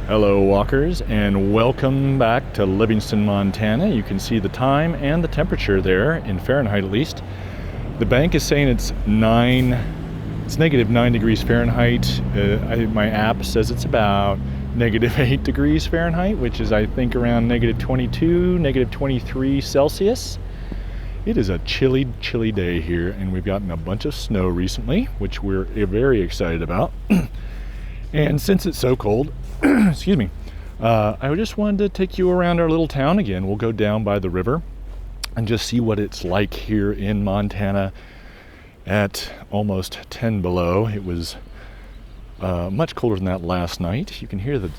Hello walkers, and welcome back to Livingston, Montana. You can see the time and the temperature there in Fahrenheit at least. The bank is saying it's negative 9 degrees Fahrenheit. My app says it's about negative 8 degrees Fahrenheit, which is I think around negative 22, negative 23 Celsius. It is a chilly day here, and we've gotten a bunch of snow recently, which we're very excited about. And since it's so cold, excuse me, I just wanted to take you around our little town again. We'll go down by the river and just see what it's like here in Montana at almost 10 below. It was much colder than that last night. You can hear the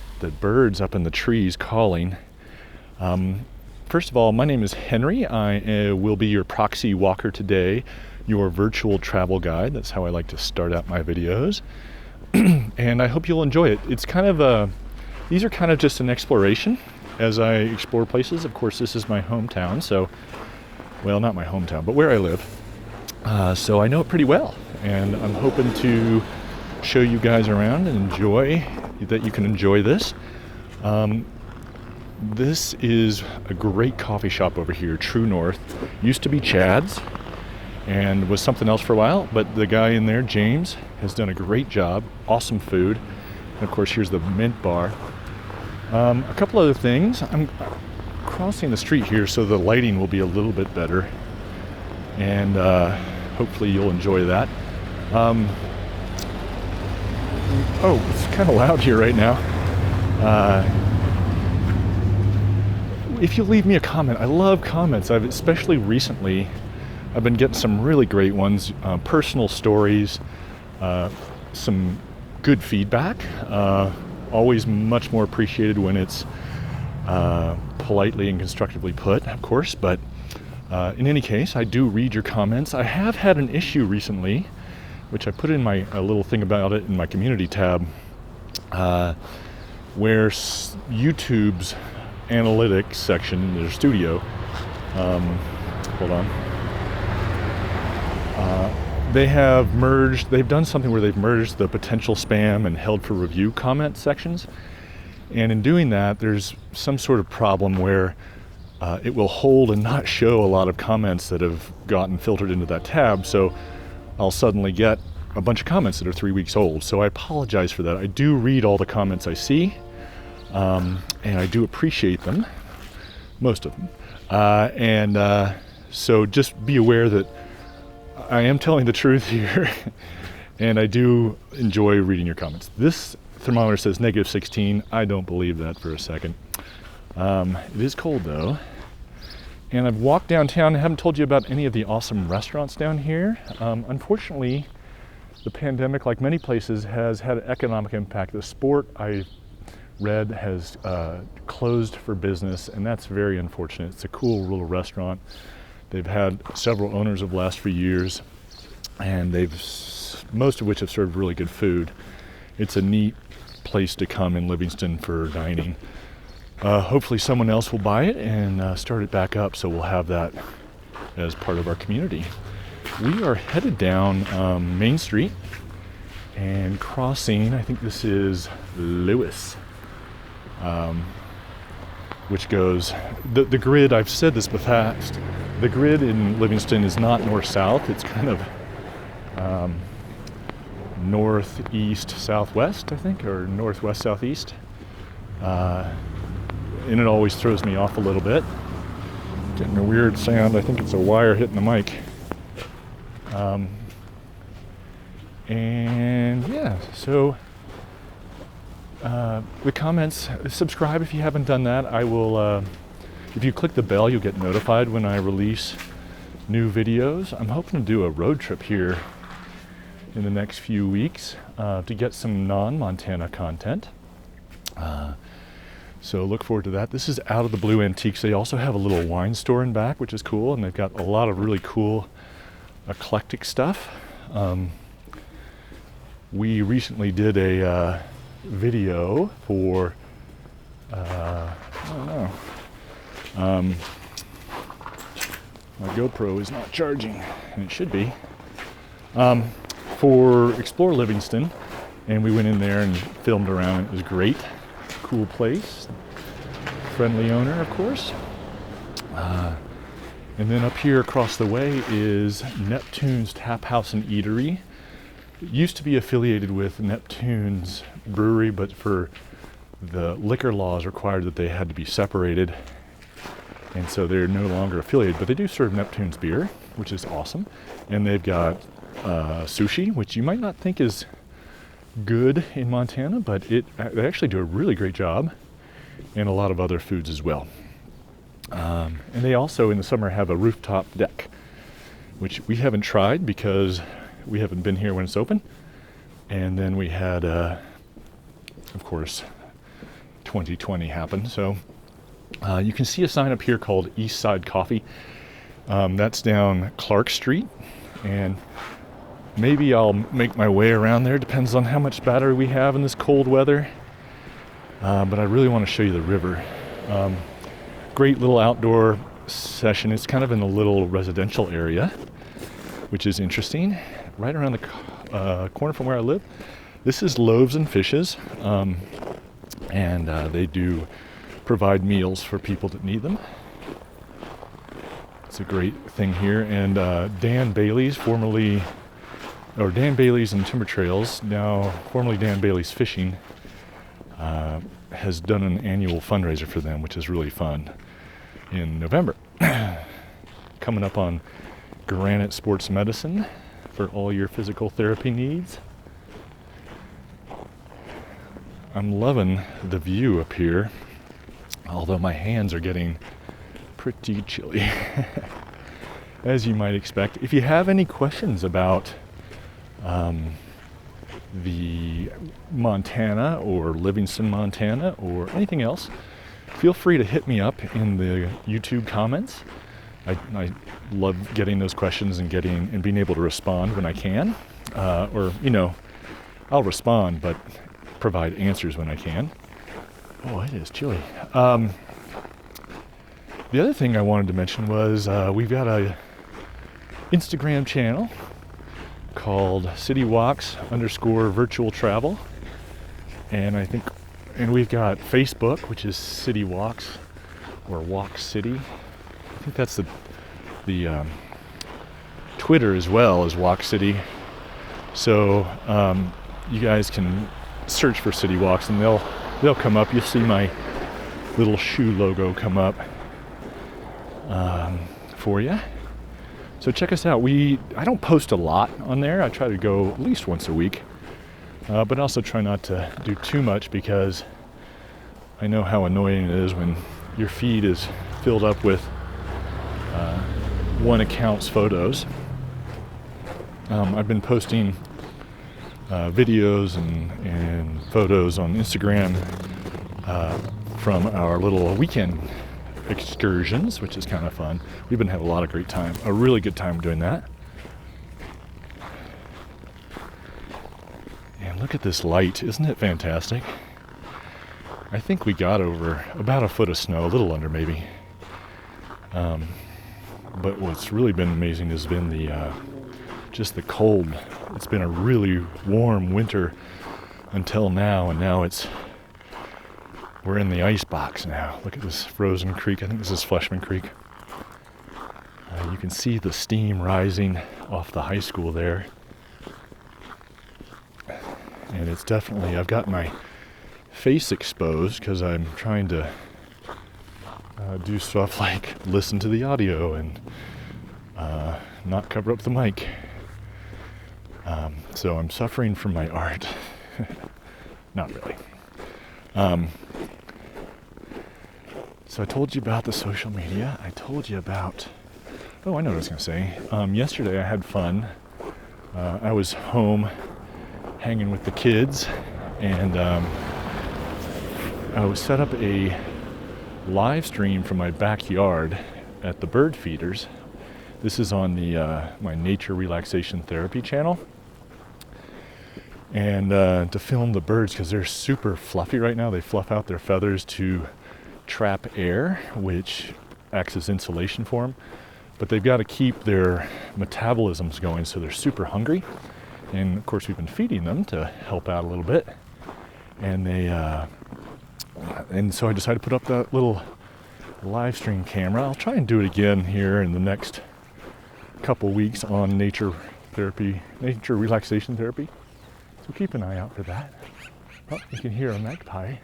birds up in the trees calling. First of all, my name is Henry. I will be your proxy walker today, your virtual travel guide. That's how I like to start out my videos. And I hope you'll enjoy it. It's kind of these are kind of just an exploration as I explore places. Of course, this is my hometown, so, well, not my hometown, but where I live. So I know it pretty well, and I'm hoping to show you guys around and that you can enjoy this. This is a great coffee shop over here, True North. Used to be Chad's and was something else for a while, but the guy in there, James, has done a great job. Awesome food. And of course, here's the mint bar. A couple other things. I'm crossing the street here, so the lighting will be a little bit better, and hopefully you'll enjoy that. Oh, it's kind of loud here right now. If you leave me a comment, I love comments. Especially recently, I've been getting some really great ones, personal stories, some good feedback. Always much more appreciated when it's politely and constructively put, of course, but in any case, I do read your comments. I have had an issue recently, which I put in a little thing about it in my community tab, where YouTube's analytics section, their studio, hold on, they've done something where they've merged the potential spam and held for review comment sections. And in doing that, there's some sort of problem where it will hold and not show a lot of comments that have gotten filtered into that tab. So I'll suddenly get a bunch of comments that are 3 weeks old. So I apologize for that. I do read all the comments I see, and I do appreciate them, most of them. So just be aware that I am telling the truth here, and I do enjoy reading your comments. This thermometer says negative 16. I don't believe that for a second. It is cold though. And I've walked downtown. I haven't told you about any of the awesome restaurants down here. Unfortunately, the pandemic, like many places, has had an economic impact. The Sport, I read, has closed for business, and that's very unfortunate. It's a cool little restaurant. They've had several owners of the last few years, and most of which have served really good food. It's a neat place to come in Livingston for dining. Hopefully someone else will buy it and start it back up, so we'll have that as part of our community. We are headed down Main Street and crossing, I think this is Lewis, which goes, the grid, I've said this before, the grid in Livingston is not north-south, it's kind of northeast southwest, I think, or northwest southeast, and it always throws me off a little bit. Getting a weird sound. I think it's a wire hitting the mic. And yeah, so the comments, subscribe if you haven't done that. I will, if you click the bell, you'll get notified when I release new videos. I'm hoping to do a road trip here in the next few weeks to get some non-Montana content. So look forward to that. This is Out of the Blue Antiques. They also have a little wine store in back, which is cool, and they've got a lot of really cool eclectic stuff. We recently did a video for, I don't know, my GoPro is not charging, and it should be, for Explore Livingston, and we went in there and filmed around. It was great. Cool place. Friendly owner, of course. And then up here across the way is Neptune's Tap House and Eatery. It used to be affiliated with Neptune's brewery, but for the liquor laws required that they had to be separated. And so they're no longer affiliated, but they do serve Neptune's beer, which is awesome. And they've got sushi, which you might not think is good in Montana, but they actually do a really great job, and a lot of other foods as well. And they also in the summer have a rooftop deck, which we haven't tried because we haven't been here when it's open. And then we had, of course, 2020 happen. So you can see a sign up here called East Side Coffee. That's down Clark Street, and maybe I'll make my way around there. Depends on how much battery we have in this cold weather. But I really want to show you the river. Great little outdoor session. It's kind of in a little residential area, which is interesting. Right around the corner from where I live. This is Loaves and Fishes, and they do provide meals for people that need them. It's a great thing here. And Dan Bailey's, Dan Bailey's and Timber Trails, now formerly Dan Bailey's Fishing, has done an annual fundraiser for them, which is really fun, in November. Coming up on Granite Sports Medicine for all your physical therapy needs. I'm loving the view up here, although my hands are getting pretty chilly, as you might expect. If you have any questions about the Montana or Livingston, Montana, or anything else, feel free to hit me up in the YouTube comments. I love getting those questions and being able to respond when I can. I'll respond, but provide answers when I can. Oh, it is chilly. The other thing I wanted to mention was we've got a Instagram channel called CityWalks_virtual travel, and we've got Facebook, which is City Walks or Walk City. I think that's the Twitter as well as Walk City. So you guys can search for City Walks, and they'll come up. You'll see my little shoe logo come up for you. So check us out. I don't post a lot on there. I try to go at least once a week, but also try not to do too much, because I know how annoying it is when your feed is filled up with one account's photos. I've been posting videos and photos on Instagram from our little weekend excursions, which is kind of fun. We've been having a really good time doing that. And look at this light, isn't it fantastic? I think we got over about a foot of snow, a little under maybe. But what's really been amazing has been just the cold. It's been a really warm winter until now, and now we're in the ice box now. Look at this frozen creek. I think this is Fleshman Creek. You can see the steam rising off the high school there. And it's definitely, I've got my face exposed because I'm trying to do stuff like listen to the audio and not cover up the mic. So I'm suffering from my art. Not really. So I told you about the social media. I told you about... Oh, I know what I was going to say. Yesterday I had fun. I was home hanging with the kids, and I was set up a live stream from my backyard at the bird feeders. This is on the my Nature Relaxation Therapy channel. And to film the birds, because they're super fluffy right now. They fluff out their feathers to trap air, which acts as insulation for them. But they've got to keep their metabolisms going, so they're super hungry. And of course we've been feeding them to help out a little bit. And And so I decided to put up that little live stream camera. I'll try and do it again here in the next couple weeks on nature relaxation therapy. So keep an eye out for that. Oh, you can hear a magpie.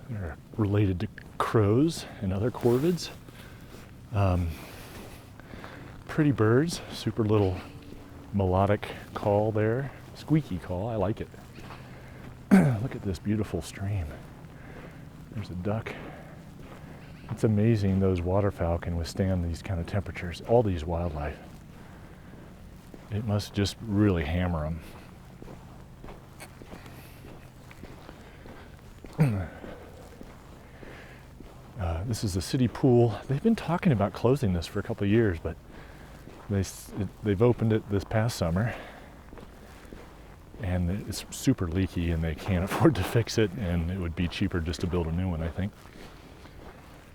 They're related to crows and other corvids. Pretty birds, super little melodic call there. Squeaky call, I like it. Look at this beautiful stream. There's a duck. It's amazing those waterfowl can withstand these kind of temperatures, all these wildlife. It must just really hammer them. This is the city pool. They've been talking about closing this for a couple of years, but they've opened it this past summer. And it's super leaky and they can't afford to fix it, and it would be cheaper just to build a new one, I think.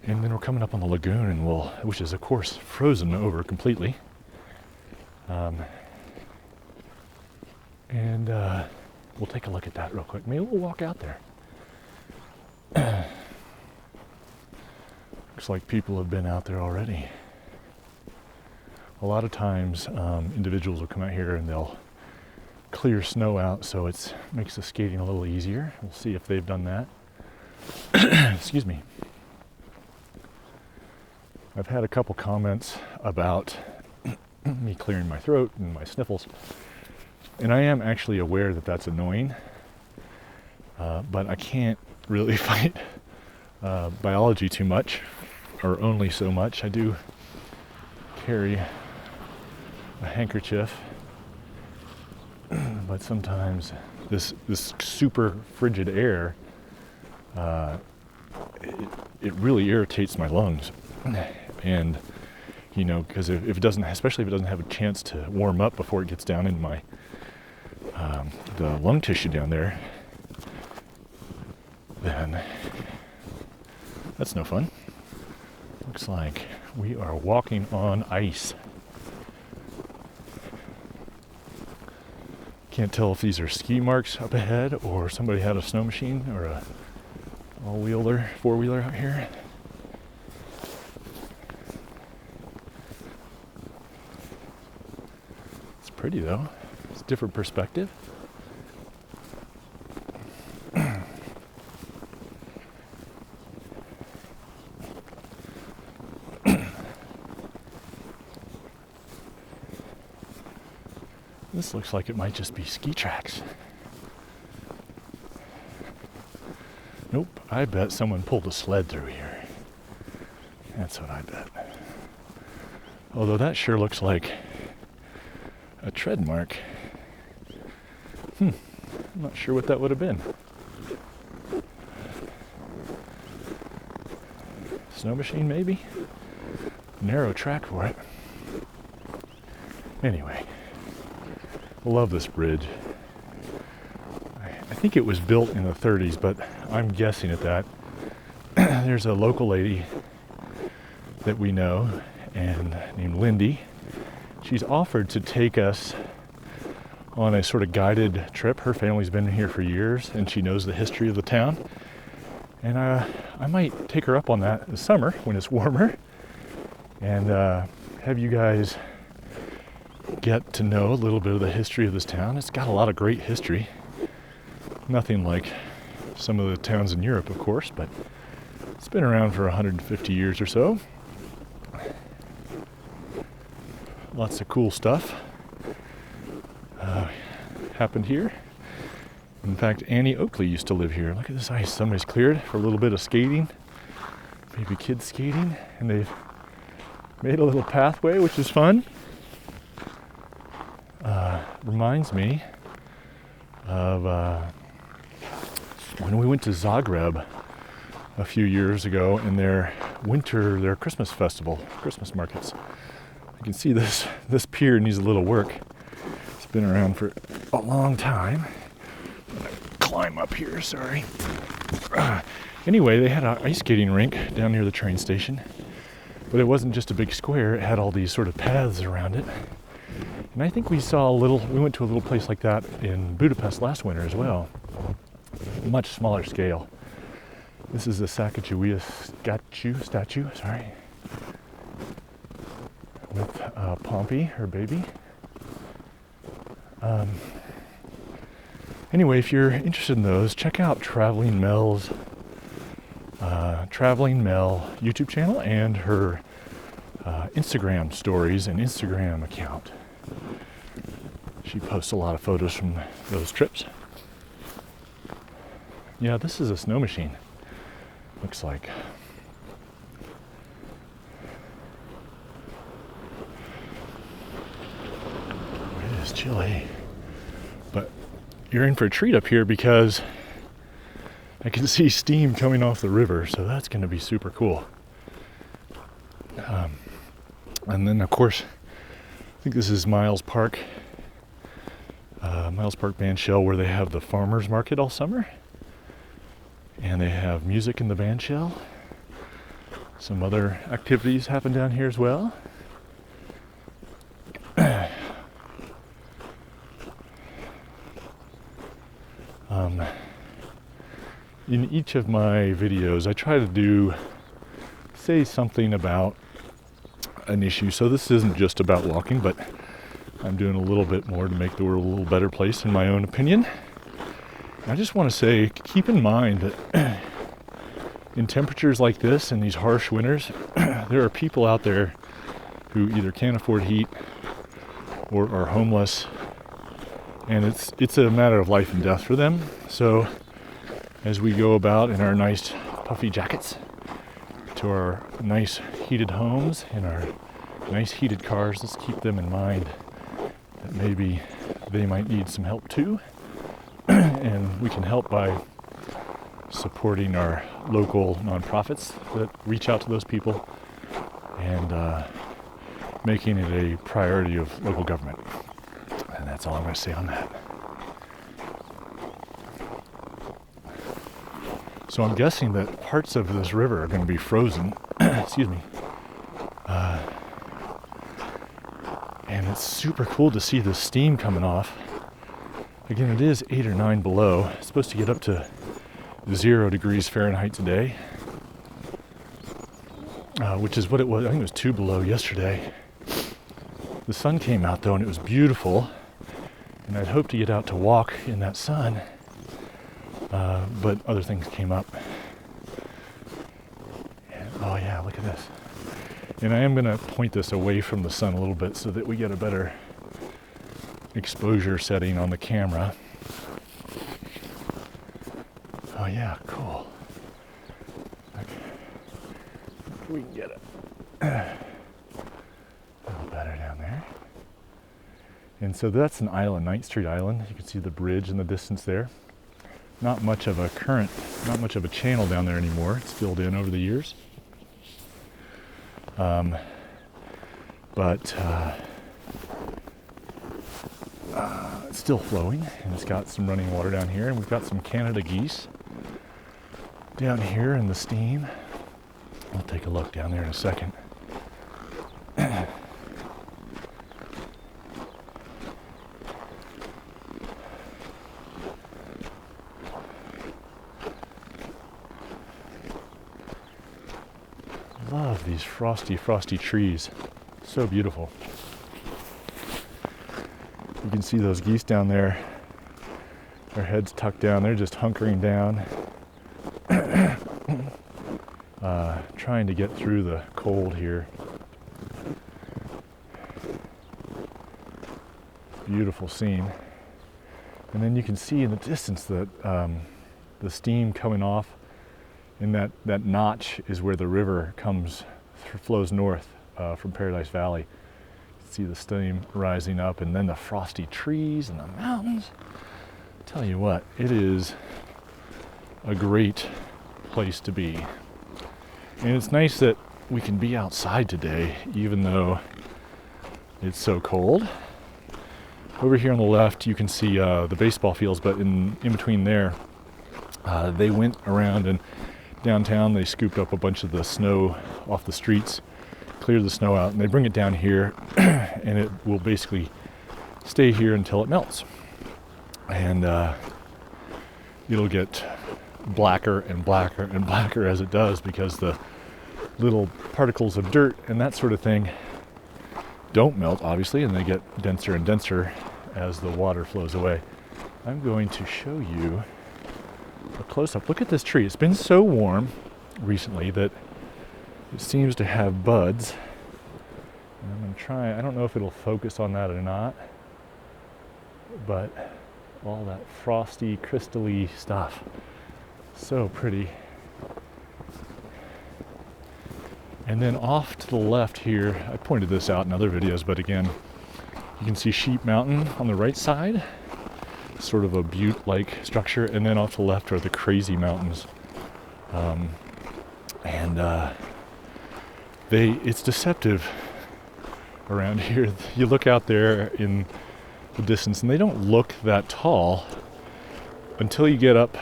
And then we're coming up on the lagoon, and which is of course frozen over completely. We'll take a look at that real quick. Maybe we'll walk out there. Looks like people have been out there already. A lot of times individuals will come out here and they'll clear snow out, so it makes the skating a little easier. We'll see if they've done that. Excuse me. I've had a couple comments about me clearing my throat and my sniffles, and I am actually aware that that's annoying, but I can't really fight biology too much, or only so much. I do carry a handkerchief, but sometimes this super frigid air, it really irritates my lungs. And because if it doesn't, especially if it doesn't have a chance to warm up before it gets down in my the lung tissue down there, then that's no fun. Looks like we are walking on ice. Can't tell if these are ski marks up ahead or somebody had a snow machine or a all-wheeler, four-wheeler out here. It's pretty though. It's a different perspective. This looks like it might just be ski tracks. Nope, I bet someone pulled a sled through here. That's what I bet. Although that sure looks like a tread mark. I'm not sure what that would have been. Snow machine, maybe? Narrow track for it. Anyway. Love this bridge. I think it was built in the 30s, but I'm guessing at that. There's a local lady that we know and named Lindy. She's offered to take us on a sort of guided trip. Her family's been here for years and she knows the history of the town. And I might take her up on that this summer when it's warmer and have you guys get to know a little bit of the history of this town. It's got a lot of great history. Nothing like some of the towns in Europe, of course, but it's been around for 150 years or so. Lots of cool stuff happened here. In fact, Annie Oakley used to live here. Look at this ice. Somebody's cleared for a little bit of skating, maybe kids skating, and they've made a little pathway, which is fun. Reminds me of when we went to Zagreb a few years ago in their Christmas festival, Christmas markets. You can see this pier needs a little work. It's been around for a long time. I'm gonna climb up here, sorry. Anyway, they had an ice skating rink down near the train station, but it wasn't just a big square. It had all these sort of paths around it. And I think we went to a little place like that in Budapest last winter as well. Much smaller scale. This is the Sacagawea statue, with Pompey, her baby. Anyway, if you're interested in those, check out Traveling Mel's YouTube channel and her Instagram stories and Instagram account. She posts a lot of photos from those trips. Yeah, this is a snow machine, looks like. It is chilly. But you're in for a treat up here because I can see steam coming off the river, so that's going to be super cool. And then, of course, I think this is Miles Park Bandshell, where they have the farmers market all summer. And they have music in the bandshell. Some other activities happen down here as well. In each of my videos, I try to say something about an issue. So this isn't just about walking, but I'm doing a little bit more to make the world a little better place in my own opinion. I just want to say, keep in mind that in temperatures like this, in these harsh winters, there are people out there who either can't afford heat or are homeless, and it's a matter of life and death for them. So as we go about in our nice puffy jackets to our nice heated homes and our nice heated cars, let's keep them in mind that maybe they might need some help too. And we can help by supporting our local nonprofits that reach out to those people and making it a priority of local government. And that's all I'm going to say on that. So I'm guessing that parts of this river are going to be frozen. Excuse me. And it's super cool to see the steam coming off. Again, it is 8 or 9 below. It's supposed to get up to 0 degrees Fahrenheit today, which is what it was. I think it was 2 below yesterday. The sun came out though, and it was beautiful. And I'd hoped to get out to walk in that sun, but other things came up. And, oh yeah, look at this. And I am going to point this away from the sun a little bit so that we get a better exposure setting on the camera. Oh yeah, cool. Okay. We can get it a little better down there. And so that's an island, 9th Street Island. You can see the bridge in the distance there. Not much of a current, not much of a channel down there anymore. It's filled in over the years. But it's still flowing, and it's got some running water down here, and we've got some Canada geese down here in the steam. I'll take a look down there in a second. Love these frosty trees. So beautiful. You can see those geese down there. Their heads tucked down. They're just hunkering down, trying to get through the cold here. Beautiful scene. And then you can see in the distance that the steam coming off, and that notch is where the river flows north from Paradise Valley. See the steam rising up, and then the frosty trees and the mountains. Tell you what, it is a great place to be. And it's nice that we can be outside today, even though it's so cold. Over here on the left, you can see the baseball fields, but in between there, they went around, and downtown they scooped up a bunch of the snow off the streets, cleared the snow out, and they bring it down here, and it will basically stay here until it melts. And it'll get blacker and blacker and blacker as it does, because the little particles of dirt and that sort of thing don't melt, obviously, and they get denser and denser as the water flows away. I'm going to show you a close-up. Look at this tree. It's been so warm recently that it seems to have buds. And I'm going to try, I don't know if it'll focus on that or not, but all that frosty, crystally stuff. So pretty. And then off to the left here, I pointed this out in other videos, but again, you can see Sheep Mountain on the right side, sort of a butte-like structure, and then off to the left are the Crazy Mountains. It's deceptive around here. You look out there in the distance, and they don't look that tall until you get up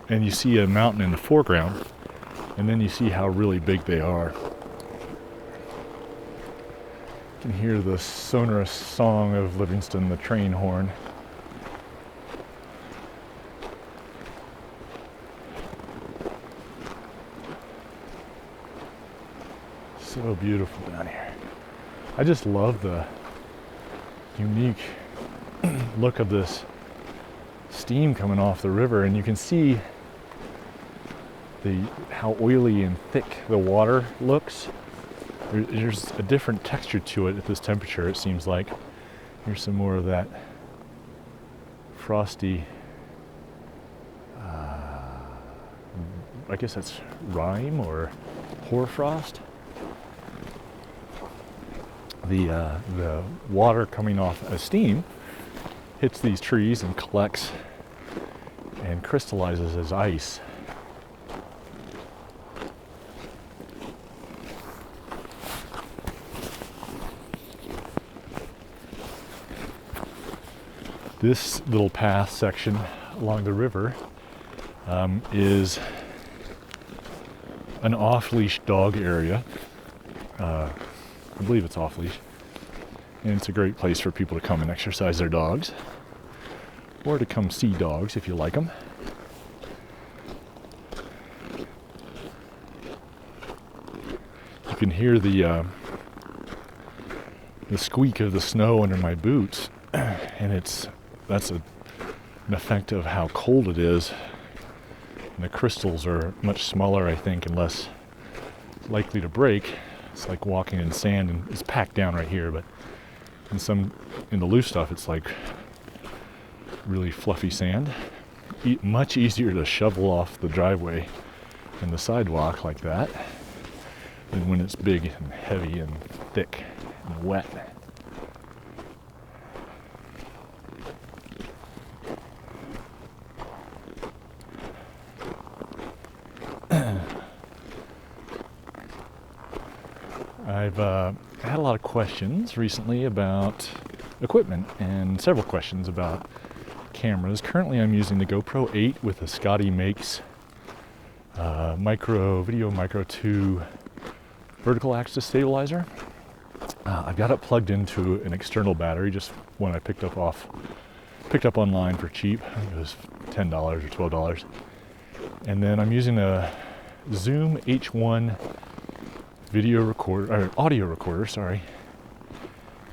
and you see a mountain in the foreground, and then you see how really big they are. You can hear the sonorous song of Livingston, the train horn. So beautiful down here. I just love the unique look of this steam coming off the river, and you can see how oily and thick the water looks. There's a different texture to it at this temperature, it seems like. Here's some more of that frosty, I guess that's rime or hoarfrost. The water coming off as steam hits these trees and collects and crystallizes as ice. This little path section along the river is an off-leash dog area. I believe it's off-leash. And it's a great place for people to come and exercise their dogs, or to come see dogs if you like them. You can hear the squeak of the snow under my boots, and that's an effect of how cold it is. And the crystals are much smaller, I think, and less likely to break. It's like walking in sand, and it's packed down right here, but in the loose stuff, it's like really fluffy sand. Much easier to shovel off the driveway and the sidewalk like that than when it's big and heavy and thick and wet. I've had a lot of questions recently about equipment, and several questions about cameras. Currently I'm using the GoPro 8 with a Scotty Makes Video Micro 2 vertical axis stabilizer. I've got it plugged into an external battery, just one I picked up online for cheap. I think it was $10 or $12. And then I'm using a Zoom H1 audio recorder,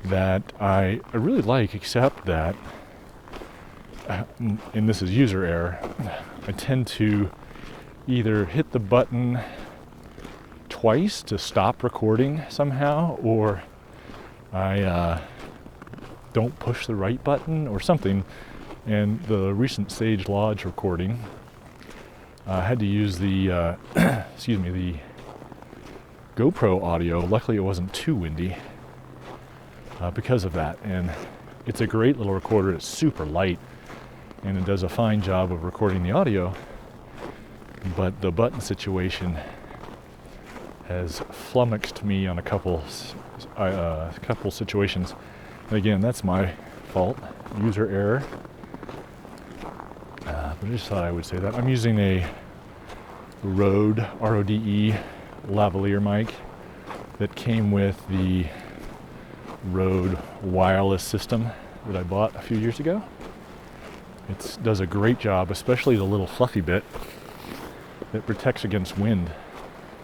that I really like, except that, and this is user error, I tend to either hit the button twice to stop recording somehow, or I don't push the right button or something. And the recent Sage Lodge recording, I had to use the the GoPro audio. Luckily it wasn't too windy because of that, and it's a great little recorder. It's super light and it does a fine job of recording the audio, but the button situation has flummoxed me on a couple situations. And again, that's my fault, user error, but I just thought I would say that. I'm using a Rode RODE lavalier mic that came with the Rode wireless system that I bought a few years ago. It does a great job, especially the little fluffy bit that protects against wind.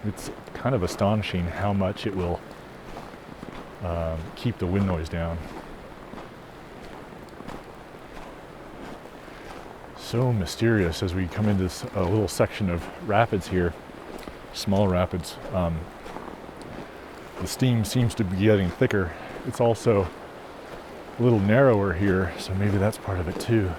It's kind of astonishing how much it will keep the wind noise down. So mysterious as we come into this little section of rapids here, small rapids. The steam seems to be getting thicker. It's also a little narrower here, so maybe that's part of it too.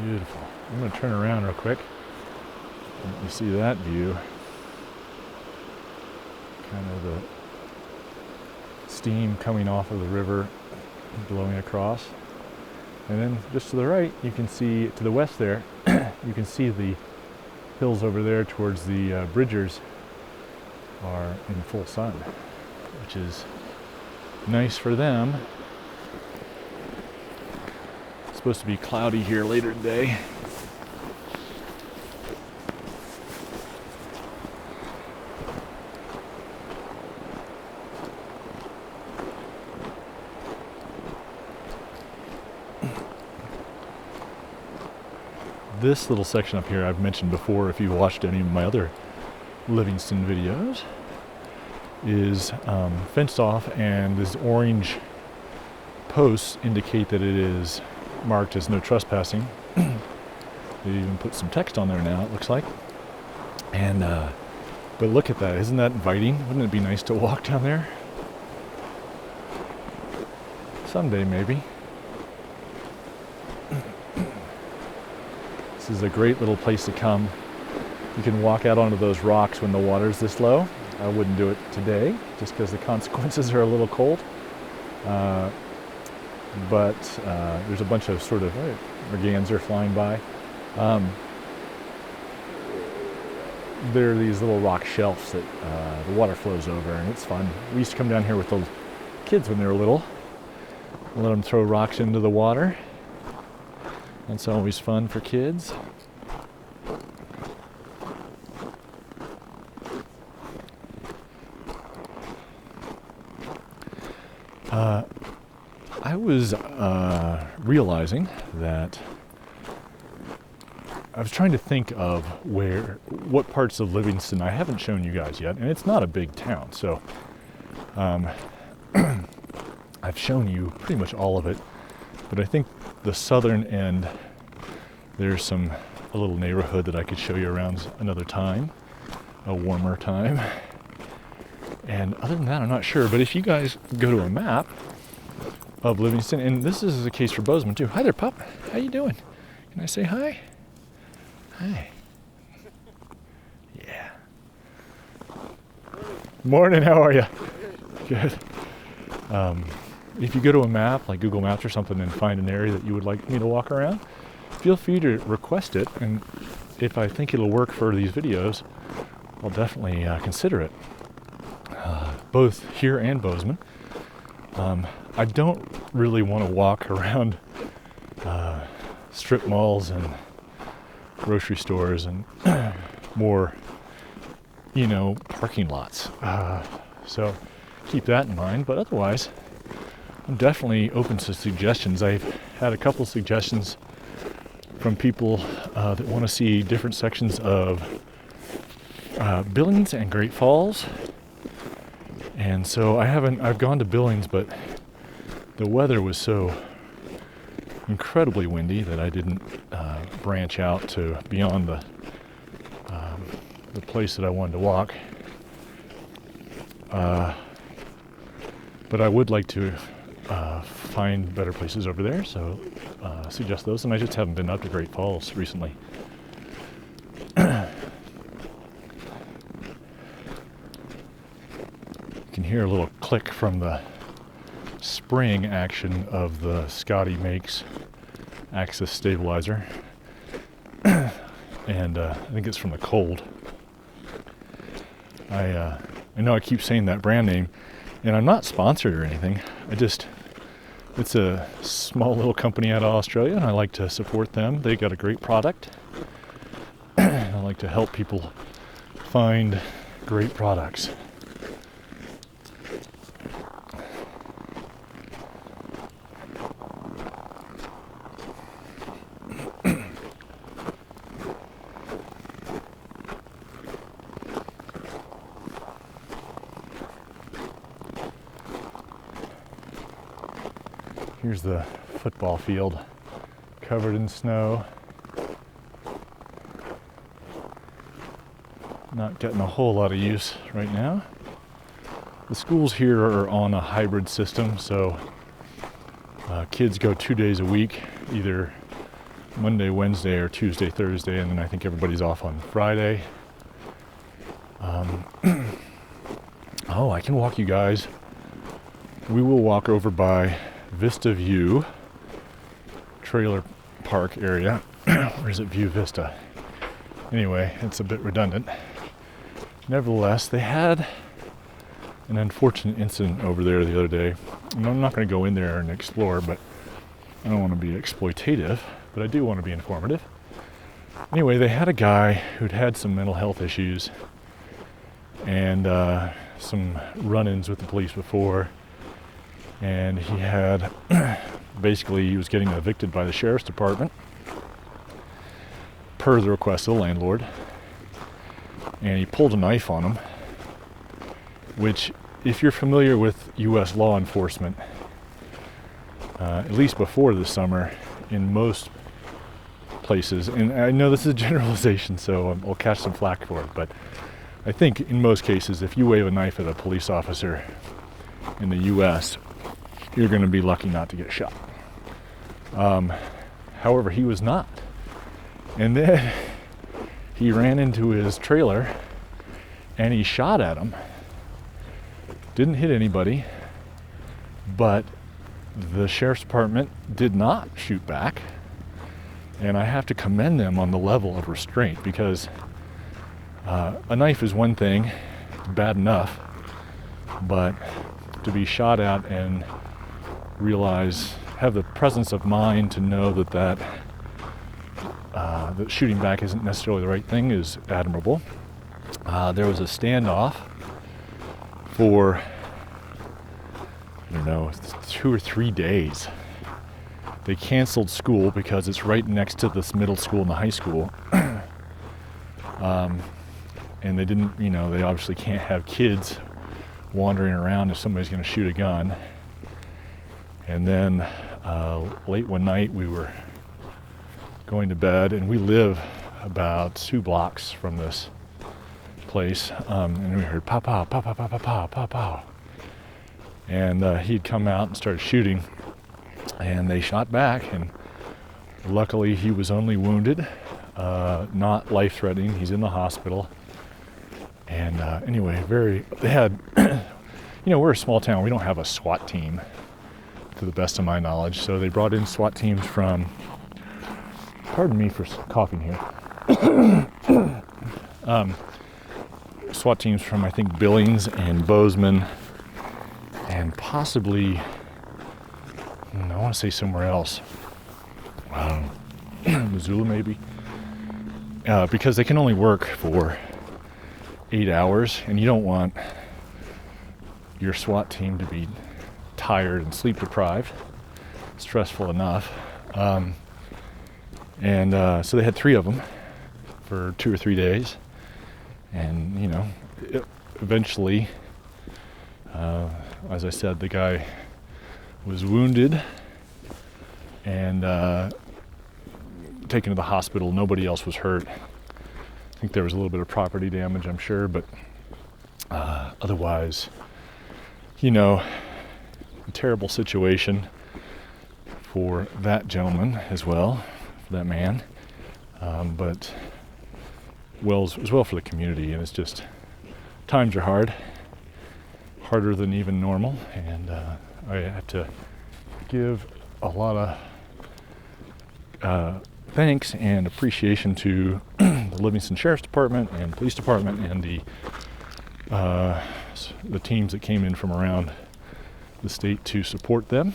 Beautiful. I'm going to turn around real quick. Let you see that view. Kind of the steam coming off of the river, blowing across. And then just to the right, you can see, to the west there, you can see the hills over there towards the Bridgers are in full sun, which is nice for them. It's supposed to be cloudy here later today. This little section up here I've mentioned before if you've watched any of my other Livingston videos is fenced off, and these orange posts indicate that it is marked as no trespassing. They even put some text on there now, it looks like. And but look at that, isn't that inviting? Wouldn't it be nice to walk down there? Someday maybe. This is a great little place to come. You can walk out onto those rocks when the water's this low. I wouldn't do it today, just because the consequences are a little cold. But there's a bunch of sort of mergans flying by. There are these little rock shelves that the water flows over, and it's fun. We used to come down here with the kids when they were little, and let them throw rocks into the water. That's always fun for kids. I was realizing that I was trying to think of what parts of Livingston I haven't shown you guys yet, and it's not a big town, so I've shown you pretty much all of it, but I think the southern end, there's a little neighborhood that I could show you around another time, a warmer time. And other than that, I'm not sure. But if you guys go to a map of Livingston, and this is the case for Bozeman too. Hi there, pup. How you doing? Can I say hi? Hi. Yeah. Morning. How are you? Good. If you go to a map, like Google Maps or something, and find an area that you would like me to walk around, feel free to request it. And if I think it'll work for these videos, I'll definitely consider it. Both here and Bozeman. I don't really want to walk around strip malls and grocery stores and more, parking lots. So keep that in mind. But otherwise, I'm definitely open to suggestions. I've had a couple suggestions from people that want to see different sections of Billings and Great Falls. And so I've gone to Billings, but the weather was so incredibly windy that I didn't branch out to beyond the place that I wanted to walk. But I would like to find better places over there, so suggest those. And I just haven't been up to Great Falls recently. You can hear a little click from the spring action of the Scotty Makes Axis stabilizer. And I think it's from the cold. I know I keep saying that brand name, and I'm not sponsored or anything. It's a small little company out of Australia, and I like to support them. They got a great product. I like to help people find great products. Here's the football field covered in snow. Not getting a whole lot of use right now. The schools here are on a hybrid system, so kids go 2 days a week, either Monday, Wednesday, or Tuesday, Thursday, and then I think everybody's off on Friday. Oh, I can walk you guys. We will walk over by Vista View trailer park area. Or is it View Vista? Anyway, it's a bit redundant. Nevertheless, they had an unfortunate incident over there the other day. And I'm not going to go in there and explore, but I don't want to be exploitative, but I do want to be informative. Anyway, they had a guy who'd had some mental health issues and some run-ins with the police before, and he had basically he was getting evicted by the sheriff's department per the request of the landlord, and he pulled a knife on him, which, if you're familiar with U.S. law enforcement, at least before this summer, in most places, and I know this is a generalization, so I'll catch some flack for it, but I think in most cases, if you wave a knife at a police officer in the U.S., you're going to be lucky not to get shot. However, he was not. And then he ran into his trailer and he shot at him. Didn't hit anybody, but the sheriff's department did not shoot back. And I have to commend them on the level of restraint, because a knife is one thing, bad enough, but to be shot at and have the presence of mind to know that shooting back isn't necessarily the right thing is admirable. There was a standoff for, I don't know, 2 or 3 days. They canceled school because it's right next to this middle school and the high school. And they didn't, they obviously can't have kids wandering around if somebody's going to shoot a gun. And then late one night we were going to bed, and we live about 2 blocks from this place, and we heard pow pow pow pow pow pow pow pow pow, and he'd come out and started shooting, and they shot back, and luckily he was only wounded, not life-threatening. He's in the hospital. And anyway, they had, we're a small town. We don't have a SWAT team, to the best of my knowledge. So they brought in SWAT teams from, pardon me for coughing here, SWAT teams from, I think, Billings and Bozeman, and possibly, I want to say somewhere else, Missoula maybe, because they can only work for 8 hours, and you don't want your SWAT team to be tired and sleep deprived. Stressful enough. So they had 3 of them for 2 or 3 days, and eventually, as I said, the guy was wounded and taken to the hospital. Nobody else was hurt. I think there was a little bit of property damage, I'm sure, but otherwise, a terrible situation for that gentleman as well, for that man, but as well for the community. And it's just, times are hard, harder than even normal, and I have to give a lot of thanks and appreciation to the Livingston Sheriff's Department and Police Department and the teams that came in from around the state to support them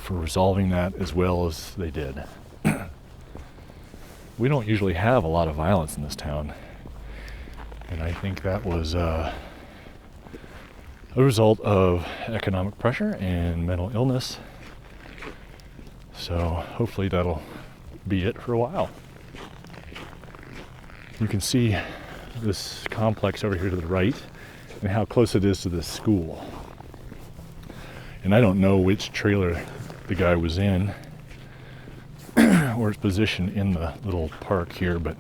for resolving that as well as they did. We don't usually have a lot of violence in this town, and I think that was a result of economic pressure and mental illness. So hopefully that'll be it for a while. You can see this complex over here to the right and how close it is to this school. And I don't know which trailer the guy was in or his position in the little park here, but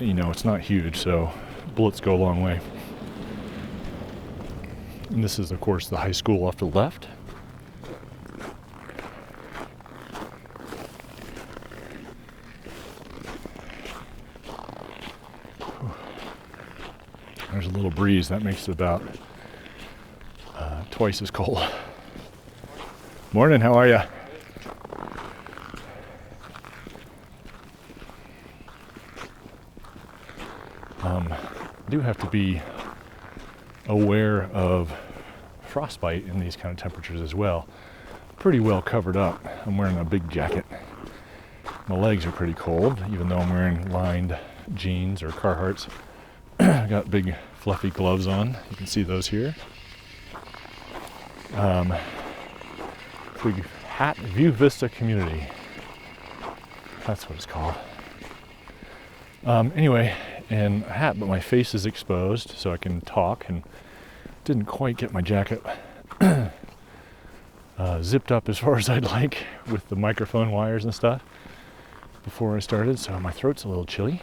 it's not huge, so bullets go a long way. And this is, of course, the high school off to the left. There's a little breeze. That makes it about twice as cold. Morning, how are you? I do have to be aware of frostbite in these kind of temperatures as well. Pretty well covered up. I'm wearing a big jacket. My legs are pretty cold, even though I'm wearing lined jeans or Carhartts. I got big fluffy gloves on. You can see those here. Big hat, View Vista Community. That's what it's called. Anyway, and a hat, but my face is exposed so I can talk, and didn't quite get my jacket zipped up as far as I'd like with the microphone wires and stuff before I started, so my throat's a little chilly.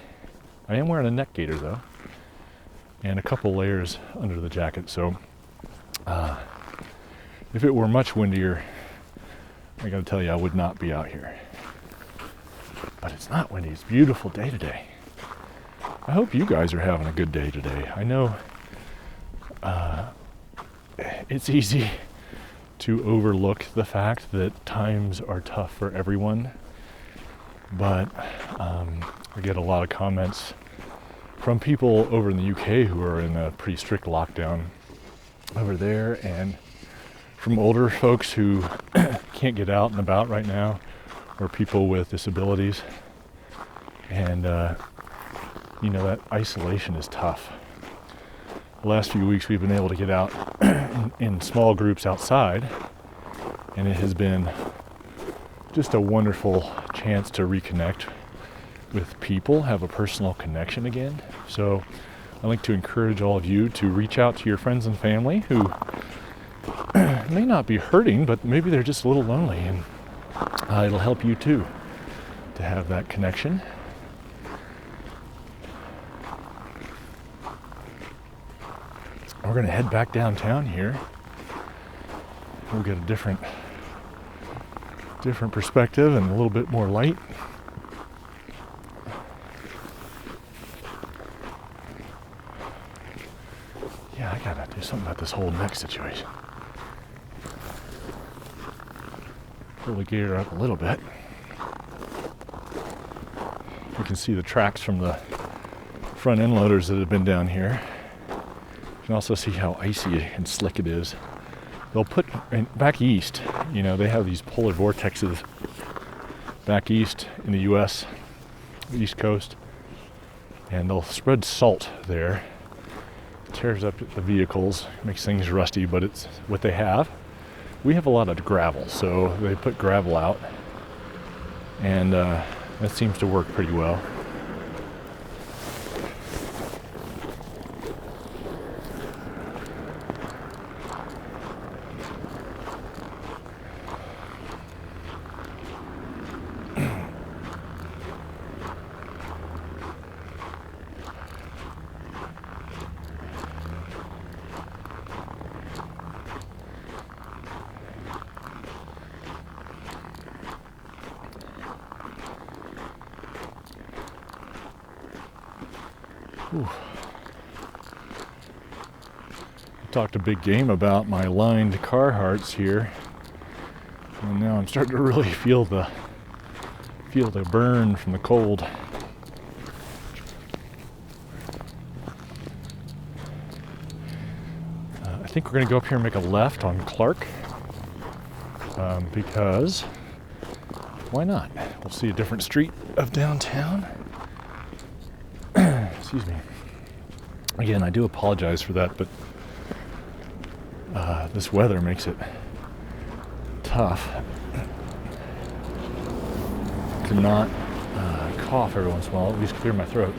I am wearing a neck gaiter though, and a couple layers under the jacket, so if it were much windier, I gotta tell you, I would not be out here. But it's not windy. It's a beautiful day today. I hope you guys are having a good day today. I know it's easy to overlook the fact that times are tough for everyone, but I get a lot of comments from people over in the UK who are in a pretty strict lockdown over there, and from older folks who can't get out and about right now, or people with disabilities. And that isolation is tough. The last few weeks we've been able to get out in small groups outside, and it has been just a wonderful chance to reconnect with people, have a personal connection again. So I'd like to encourage all of you to reach out to your friends and family who may not be hurting, but maybe they're just a little lonely, and it'll help you too to have that connection. We're going to head back downtown here. We'll get a different perspective and a little bit more light. Yeah, I gotta do something about this whole neck situation. Pull the gaiter up a little bit. You can see the tracks from the front end loaders that have been down here. You can also see how icy and slick it is. They'll put, back east, they have these polar vortexes back east in the US, the East Coast, and they'll spread salt there. It tears up the vehicles, makes things rusty, but it's what they have. We have a lot of gravel, so they put gravel out, and that seems to work pretty well. Ooh. I talked a big game about my lined Carhartts here, and now I'm starting to really feel the burn from the cold. I think we're going to go up here and make a left on Clark, because why not? We'll see a different street of downtown. Excuse me. Again, I do apologize for that, but this weather makes it tough to not cough every once in a while, at least clear my throat.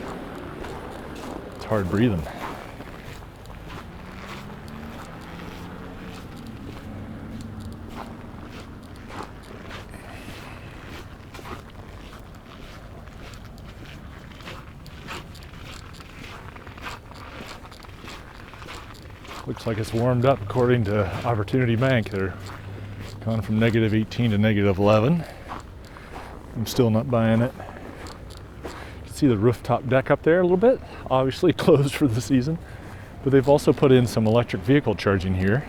It's hard breathing. Looks like it's warmed up according to Opportunity Bank. They're gone from -18 to -11. I'm still not buying it. You can see the rooftop deck up there a little bit, obviously closed for the season. But they've also put in some electric vehicle charging here.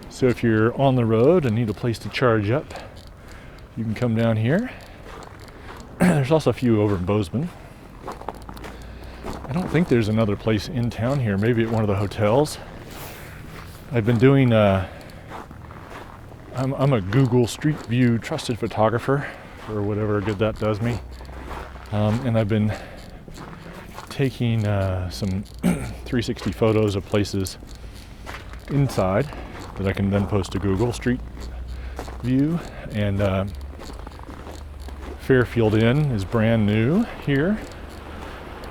So if you're on the road and need a place to charge up, you can come down here. There's also a few over in Bozeman. I don't think there's another place in town here, maybe at one of the hotels. I've been doing, I'm a Google Street View trusted photographer, or whatever good that does me. And I've been taking some 360 photos of places inside that I can then post to Google Street View. And Fairfield Inn is brand new here,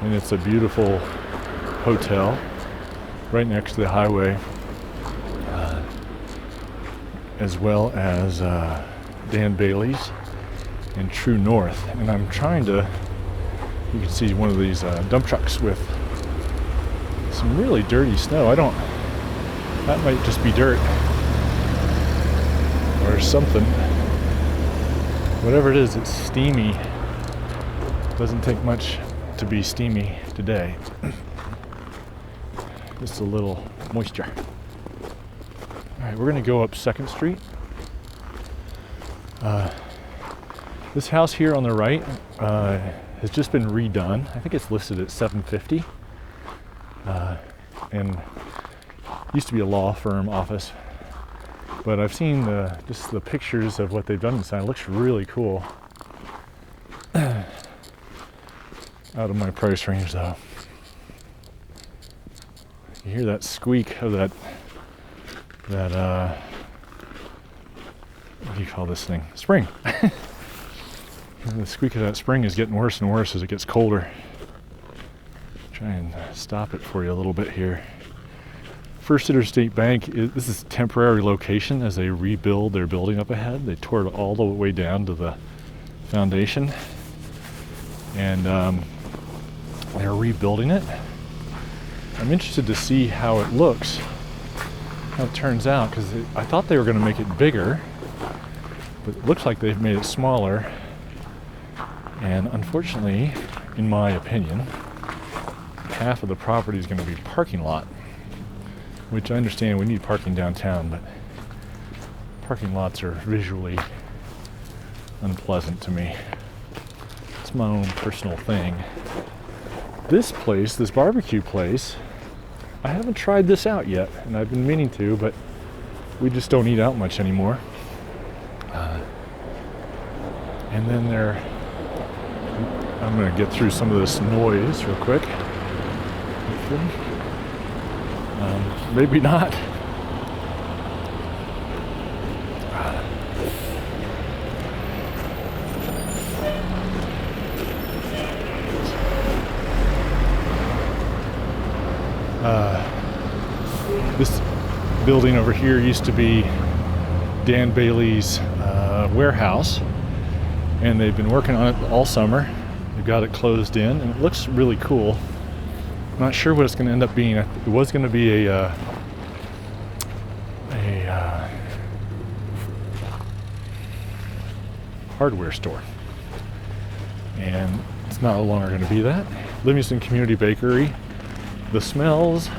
and it's a beautiful hotel right next to the highway, as well as Dan Bailey's and True North. And I'm trying to, you can see one of these dump trucks with some really dirty snow. That might just be dirt or something. Whatever it is, it's steamy. Doesn't take much to be steamy today. Just a little moisture. All right, we're gonna go up 2nd Street. This house here on the right has just been redone. I think it's listed at $750. And used to be a law firm office. But I've seen just the pictures of what they've done inside. It looks really cool. Out of my price range though. You hear that squeak of that what do you call this thing? Spring. The squeak of that spring is getting worse and worse as it gets colder. Try and stop it for you a little bit here. First Interstate Bank, this is a temporary location as they rebuild their building up ahead. They tore it all the way down to the foundation, and they're rebuilding it. I'm interested to see how it looks, how it turns out, because I thought they were going to make it bigger, but it looks like they've made it smaller. And unfortunately, in my opinion, half of the property is going to be parking lot. Which I understand we need parking downtown, but parking lots are visually unpleasant to me. It's my own personal thing. This place, this barbecue place, I haven't tried this out yet, and I've been meaning to, but we just don't eat out much anymore. And then I'm going to get through some of this noise real quick. Hopefully. Maybe not. This building over here used to be Dan Bailey's warehouse, and they've been working on it all summer. They've got it closed in, and it looks really cool. I'm not sure what it's going to end up being. It was going to be a hardware store, and it's no longer going to be that. Livingston Community Bakery. The smells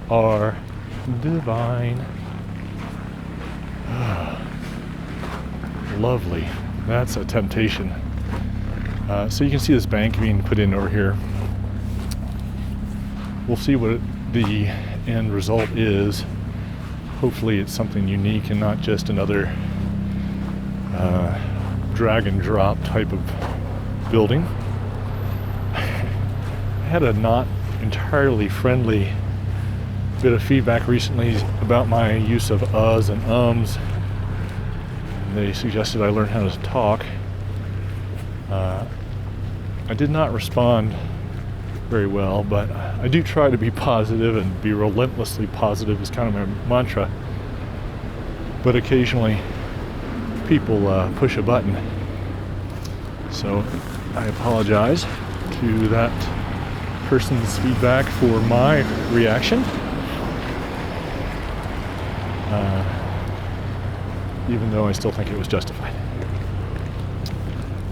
are divine. Lovely. That's a temptation. So you can see this bank being put in over here. We'll see what the end result is. Hopefully it's something unique and not just another drag and drop type of building. I had a not entirely friendly bit of feedback recently about my use of uhs and ums. They suggested I learn how to talk. I did not respond very well, but I do try to be positive and be relentlessly positive is kind of my mantra. But occasionally people push a button. So I apologize to that person's feedback for my reaction. even though I still think it was justified.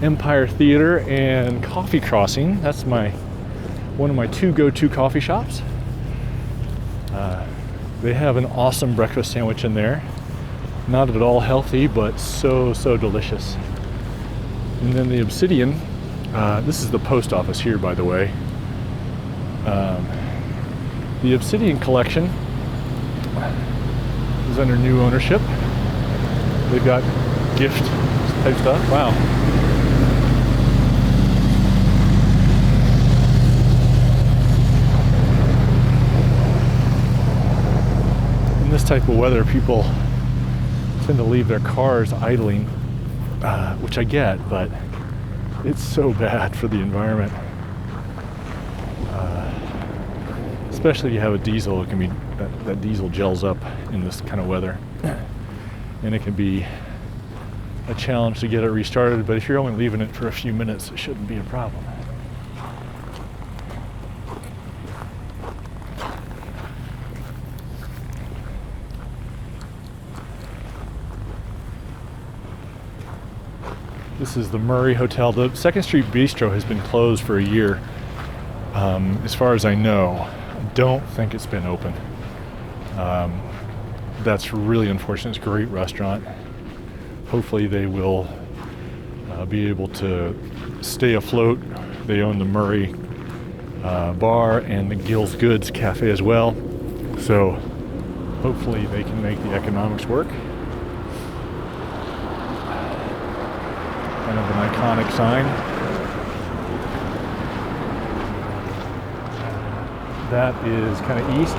Empire Theater and Coffee Crossing. That's one of my two go-to coffee shops. They have an awesome breakfast sandwich in there. Not at all healthy, but so delicious. And then the Obsidian, this is the post office here, by the way. The Obsidian Collection is under new ownership. They've got gift type stuff. Wow. In this type of weather, people tend to leave their cars idling, which I get, but it's so bad for the environment. Especially if you have a diesel, it can be that diesel gels up in this kind of weather, and it can be a challenge to get it restarted. But if you're only leaving it for a few minutes, it shouldn't be a problem. This is the Murray Hotel. The 2nd Street Bistro has been closed for a year. As far as I know, I don't think it's been open. That's really unfortunate. It's a great restaurant. Hopefully they will be able to stay afloat. They own the Murray Bar and the Gill's Goods Cafe as well. So hopefully they can make the economics work. Kind of an iconic sign. That is kind of east.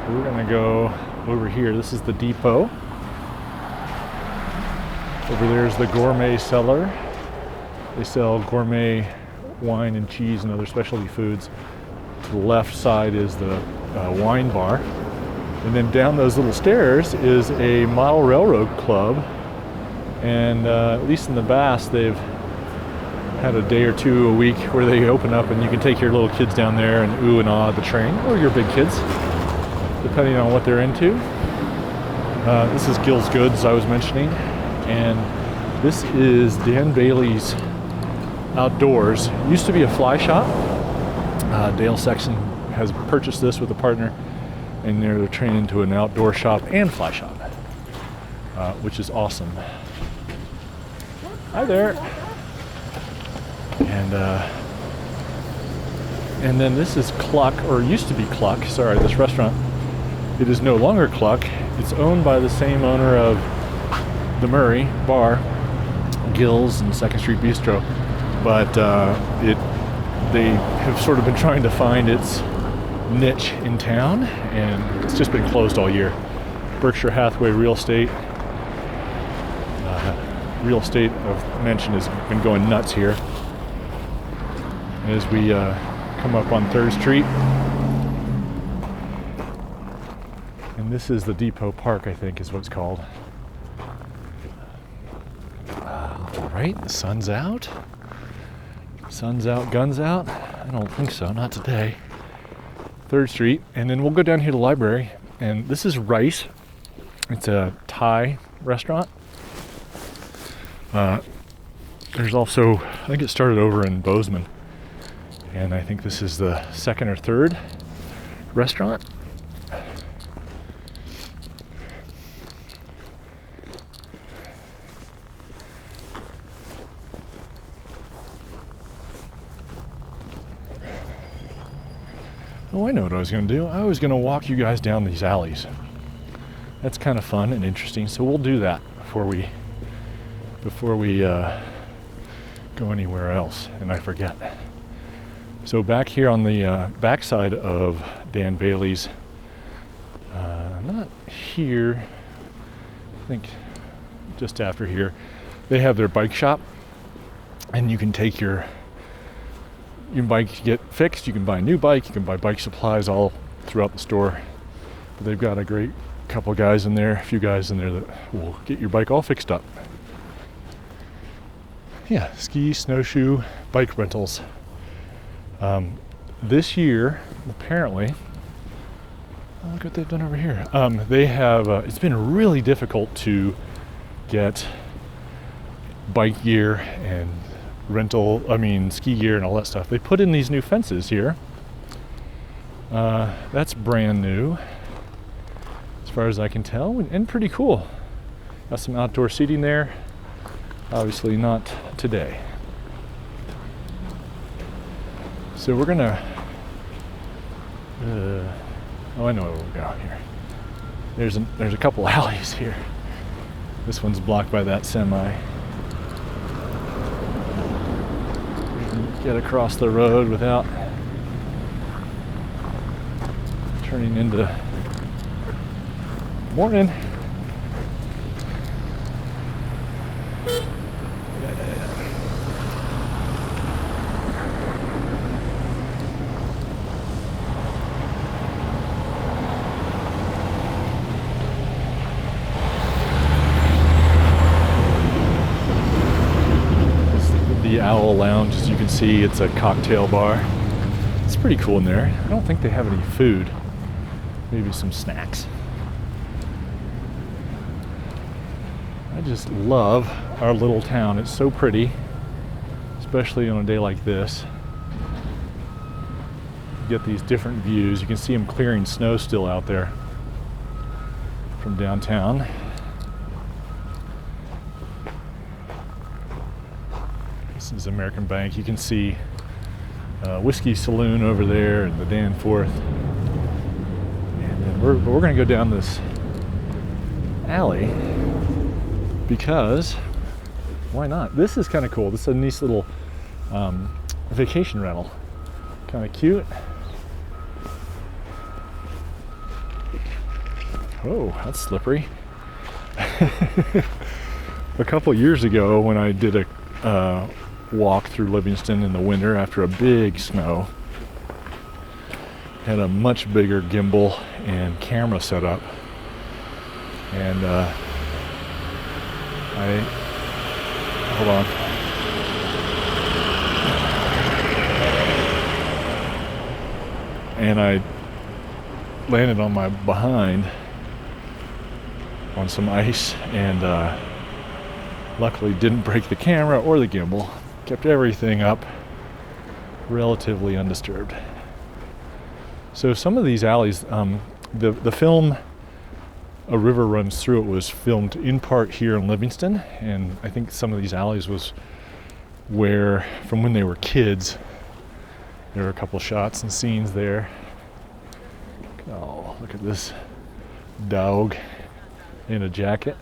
We're gonna go over here. This is the depot. Over there is the gourmet cellar. They sell gourmet wine and cheese and other specialty foods. To the left side is the wine bar. And then down those little stairs is a model railroad club. And at least in the Bass, they've had a day or two a week where they open up and you can take your little kids down there and ooh and ah the train, or your big kids, depending on what they're into. This is Gill's Goods I was mentioning, and this is Dan Bailey's Outdoors. It used to be a fly shop. Dale Sexton has purchased this with a partner, and they're turning into an outdoor shop and fly shop, which is awesome. Hi there. And then this is Cluck, or used to be Cluck, sorry, this restaurant. It is no longer Cluck. It's owned by the same owner of the Murray Bar, Gill's, and 2nd Street Bistro. But they have sort of been trying to find its niche in town, and it's just been closed all year. Berkshire Hathaway Real Estate. Real estate of mention has been going nuts here. As we come up on 3rd Street. And this is the Depot Park, I think is what it's called. All right, the sun's out. Sun's out, guns out? I don't think so, not today. 3rd Street, and then we'll go down here to the library. And this is Rice. It's a Thai restaurant. There's also, I think it started over in Bozeman, and I think this is the 2nd or 3rd restaurant. Oh, I know what I was going to do. I was going to walk you guys down these alleys. That's kind of fun and interesting, so we'll do that before we go anywhere else, and I forget. So back here on the backside of Dan Bailey's, not here, I think just after here, they have their bike shop, and you can take your bike get fixed, you can buy a new bike, you can buy bike supplies all throughout the store. But they've got a great couple guys in there, a few guys in there that will get your bike all fixed up. Yeah, ski, snowshoe, bike rentals. This year, apparently, look what they've done over here. They have, it's been really difficult to get bike gear and ski gear and all that stuff. They put in these new fences here. That's brand new, as far as I can tell, and pretty cool. Got some outdoor seating there. Obviously not today. So we're gonna, oh, I know where we'll go here. There's a couple alleys here. This one's blocked by that semi. We can get across the road without turning into morning. The Owl Lounge, as you can see, it's a cocktail bar. It's pretty cool in there. I don't think they have any food. Maybe some snacks. I just love our little town. It's so pretty, especially on a day like this. You get these different views. You can see them clearing snow still out there from downtown. This is American Bank. You can see Whiskey Saloon over there and the Danforth. And then we're going to go down this alley because why not? This is kind of cool. This is a nice little vacation rental. Kind of cute. Oh, that's slippery. A couple years ago when I did a walk through Livingston in the winter after a big snow, had a much bigger gimbal and camera set up, and hold on, and I landed on my behind on some ice, and luckily didn't break the camera or the gimbal. Kept everything up relatively undisturbed. So some of these alleys, the film A River Runs Through It was filmed in part here in Livingston, and I think some of these alleys was where, from when they were kids, there were a couple shots and scenes there. Oh, look at this dog in a jacket.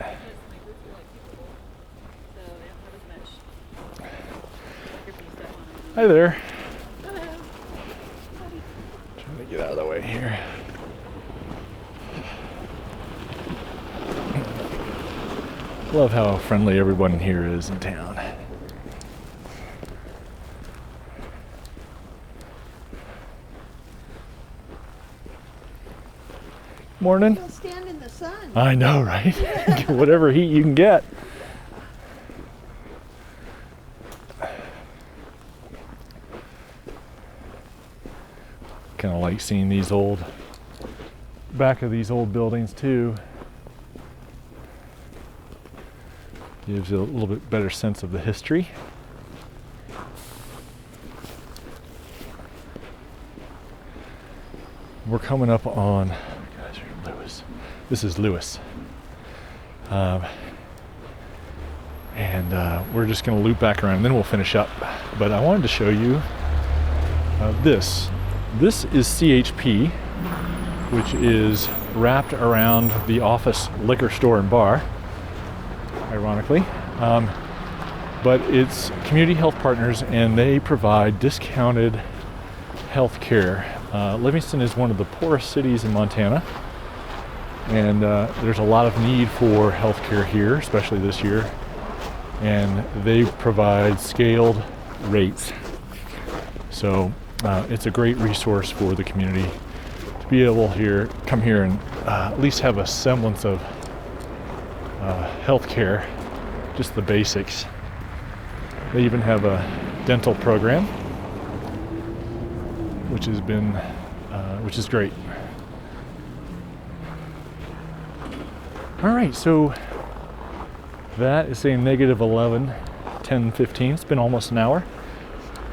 Hi there. Hello. Trying to get out of the way here. Love how friendly everyone here is in town. Morning. Don't stand in the sun. I know, right? Whatever heat you can get. Kind of like seeing these back of these old buildings too. Gives you a little bit better sense of the history. We're coming up on, guys, Lewis. This is Lewis. And we're just going to loop back around and then we'll finish up. But I wanted to show you this. This is CHP, which is wrapped around the office liquor store and bar, ironically. But it's community health partners, and they provide discounted health care. Livingston is one of the poorest cities in Montana, and there's a lot of need for health care here, especially this year. And they provide scaled rates. So it's a great resource for the community to be able to come here and at least have a semblance of health care, just the basics. They even have a dental program, which is great. All right, so that is saying -11, 10:15. It's been almost an hour.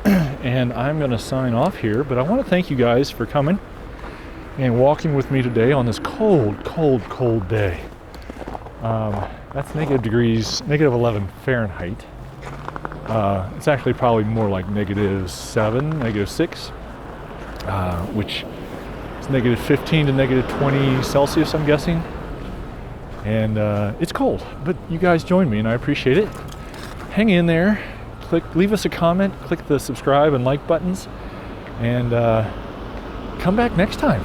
And I'm going to sign off here, but I want to thank you guys for coming and walking with me today on this cold, cold, cold day. That's -11 Fahrenheit. It's actually probably more like -7, -6, which is -15 to -20 Celsius, I'm guessing. And it's cold, but you guys join me and I appreciate it. Hang in there, leave us a comment, click the subscribe and like buttons, and come back next time.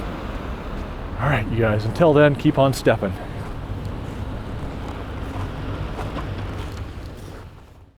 All right, you guys, until then, keep on stepping.